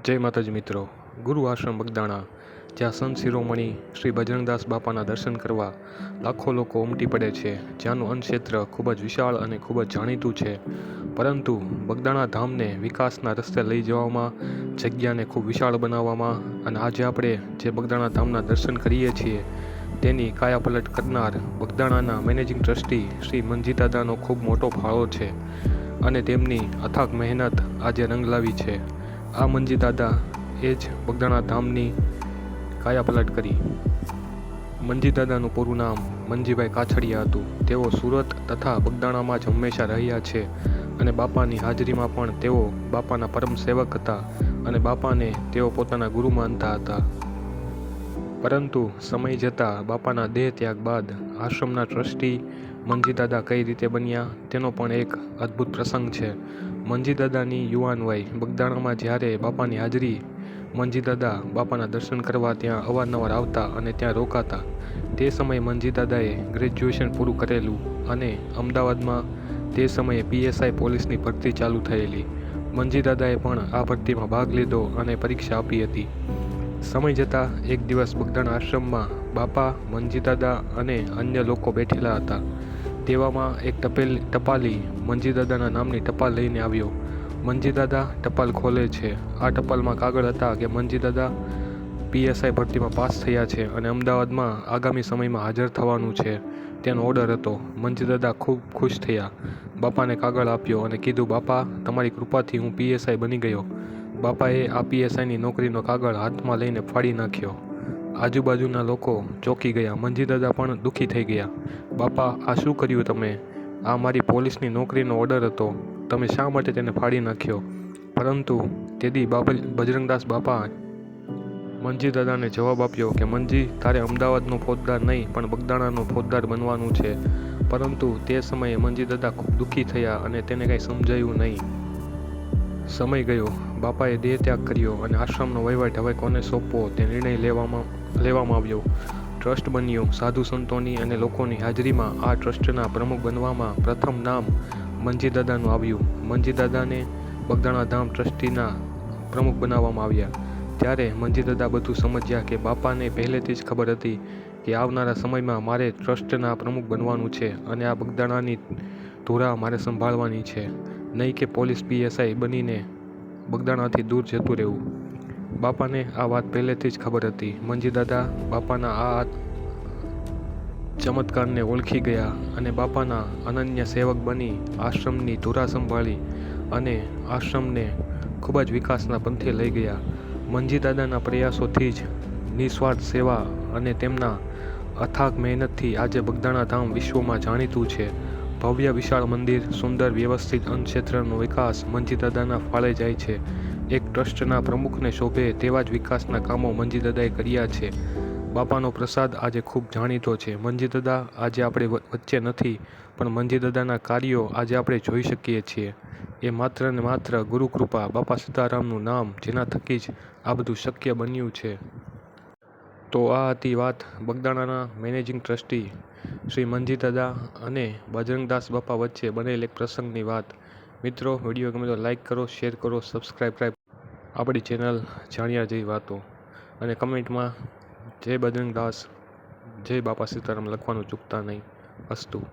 જય માતાજી મિત્રો, ગુરુ આશ્રમ બગદાણા, જ્યાં સંત શિરોમણી શ્રી બજરંગદાસ બાપાના દર્શન કરવા લાખો લોકો ઉમટી પડે છે, જ્યાંનું અન્નક્ષેત્ર ખૂબ જ વિશાળ અને ખૂબ જ જાણીતું છે. પરંતુ બગદાણા ધામને વિકાસના રસ્તે લઈ જવામાં, જગ્યાને ખૂબ વિશાળ બનાવવામાં અને આજે આપણે જે બગદાણા ધામના દર્શન કરીએ છીએ તેની કાયાપલટ કરનાર બગદાણાના મેનેજિંગ ટ્રસ્ટી શ્રી મંજીદાદાનો ખૂબ મોટો ફાળો છે અને તેમની અથાગ મહેનત આજે રંગ લાવી છે. આ મંજીદાદા એ જ બગદાણા ધામની કાયાપલટ કરી. મંજીદાદાનું પૂરું નામ મંજીભાઈ કાછડિયા હતું. તેઓ સુરત તથા બગદાણામાં જ હંમેશા રહ્યા છે અને બાપાની હાજરીમાં પણ તેઓ બાપાના પરમ સેવક હતા અને બાપાને તેઓ પોતાના ગુરુ માનતા હતા. પરંતુ સમય જતાં બાપાના દેહ ત્યાગ બાદ આશ્રમના ટ્રસ્ટી મંજીદાદા કઈ રીતે બન્યા તેનો પણ એક અદ્ભુત પ્રસંગ છે. મંજીદાદાની યુવાન વય બગદાણામાં જ્યારે બાપાની હાજરી, મંજીદાદા બાપાના દર્શન કરવા ત્યાં અવારનવાર આવતા અને ત્યાં રોકાતા. તે સમયે મંજીદાદાએ ગ્રેજ્યુએશન પૂરું કરેલું અને અમદાવાદમાં તે સમયે PSI પોલીસની ભરતી ચાલુ થયેલી. મંજીદાદાએ પણ આ ભરતીમાં ભાગ લીધો અને પરીક્ષા આપી હતી. સમય જતાં એક દિવસ બગદાણા આશ્રમમાં બાપા, મંજીદાદા અને અન્ય લોકો બેઠેલા હતા. તેવામાં એક ટપાલી મંજીદાદાના નામની ટપાલ લઈને આવ્યો. મંજીદાદા ટપાલ ખોલે છે. આ ટપાલમાં કાગળ હતા કે મંજીદાદા PSI ભરતીમાં પાસ થયા છે અને અમદાવાદમાં આગામી સમયમાં હાજર થવાનું છે તેનો ઓર્ડર હતો. મંજીદાદા ખૂબ ખુશ થયા. બાપાને કાગળ આપ્યો અને કીધું, બાપા, તમારી કૃપાથી હું PSI બની ગયો. બાપાએ આ PSIની નોકરીનો કાગળ હાથમાં લઈને ફાડી નાખ્યો. આજુબાજુના લોકો ચોંકી ગયા. મંજીદાદા પણ દુઃખી થઈ ગયા. બાપા, આ શું કર્યું તમે? આ મારી પોલીસની નોકરીનો ઓર્ડર હતો, તમે શા માટે તેને ફાડી નાખ્યો? પરંતુ તેદી બજરંગદાસ બાપા મંજીદાદાને જવાબ આપ્યો કે મંજી, તારે અમદાવાદનો ફોજદાર નહીં પણ બગદાણાનો ફોજદાર બનવાનું છે. પરંતુ તે સમયે મંજીદાદા ખૂબ દુઃખી થયા અને તેને કંઈ સમજાયું નહીં. સમય ગયો. બાપાએ દેહ ત્યાગ કર્યો અને આશ્રમનો વહીવટ હવે કોને સોંપવો તે નિર્ણય લેવામાં આવ્યો. ટ્રસ્ટ બન્યો. સાધુ સંતોની અને લોકોની હાજરીમાં આ ટ્રસ્ટના પ્રમુખ બનવામાં પ્રથમ નામ મંજીદાદાનું આવ્યું. મંજીદાદાને બગદાણા ધામ ટ્રસ્ટીના પ્રમુખ બનાવવામાં આવ્યા. ત્યારે મંજીદાદા બધું સમજ્યા કે બાપાને પહેલેથી જ ખબર હતી કે આવનારા સમયમાં મારે ટ્રસ્ટના પ્રમુખ બનવાનું છે અને આ બગદાણાની ધુરા મારે સંભાળવાની છે, નહીં કે પોલીસ PSI બનીને બગદાણાથી દૂર જતું રહેવું. બાપાને આ વાત પહેલેથી જ ખબર હતી. મંજીદાદા બાપાના આ ચમત્કારને ઓળખી ગયા અને બાપાના અનન્ય સેવક બની આશ્રમની ધુરા સંભાળી અને આશ્રમને ખૂબ જ વિકાસના પંથે લઈ ગયા. મંજીદાદાના પ્રયાસોથી જ નિસ્વાર્થ સેવા અને તેમના અથાગ મહેનતથી આજે બગદાણા ધામ વિશ્વમાં જાણીતું છે. ભવ્ય વિશાળ મંદિર, સુંદર વ્યવસ્થિત અન્નક્ષેત્રનો વિકાસ મંજીદાદાના ફાળે જાય છે. એક ટ્રસ્ટના પ્રમુખને શોભે તેવા જ વિકાસના કામો મંજીદાદાએ કર્યા છે. બાપાનો પ્રસાદ આજે ખૂબ જાણીતો છે. મંજીદાદા આજે આપણે વચ્ચે નથી, પણ મંજીદાદાના કાર્યો આજે આપણે જોઈ શકીએ છીએ. એ માત્ર ને માત્ર ગુરુકૃપા, બાપા સીતારામનું નામ, જેના થકી જ આ બધું શક્ય બન્યું છે. તો આ હતી વાત બગદાણાના મેનેજિંગ ટ્રસ્ટી શ્રી મંજીદાદા અને બજરંગદાસ બાપા વચ્ચે બનેલ એક પ્રસંગની વાત. મિત્રો, વિડીયો ગમે તો લાઈક કરો, શેર કરો, સબસ્ક્રાઈબ આપણી ચેનલ જાણ્યા જેવી વાતો અને કમેન્ટમાં જય બજરંગદાસ, જય બાપા સીતારામ લખવાનું ચૂકતા નહીં. અસ્તુ.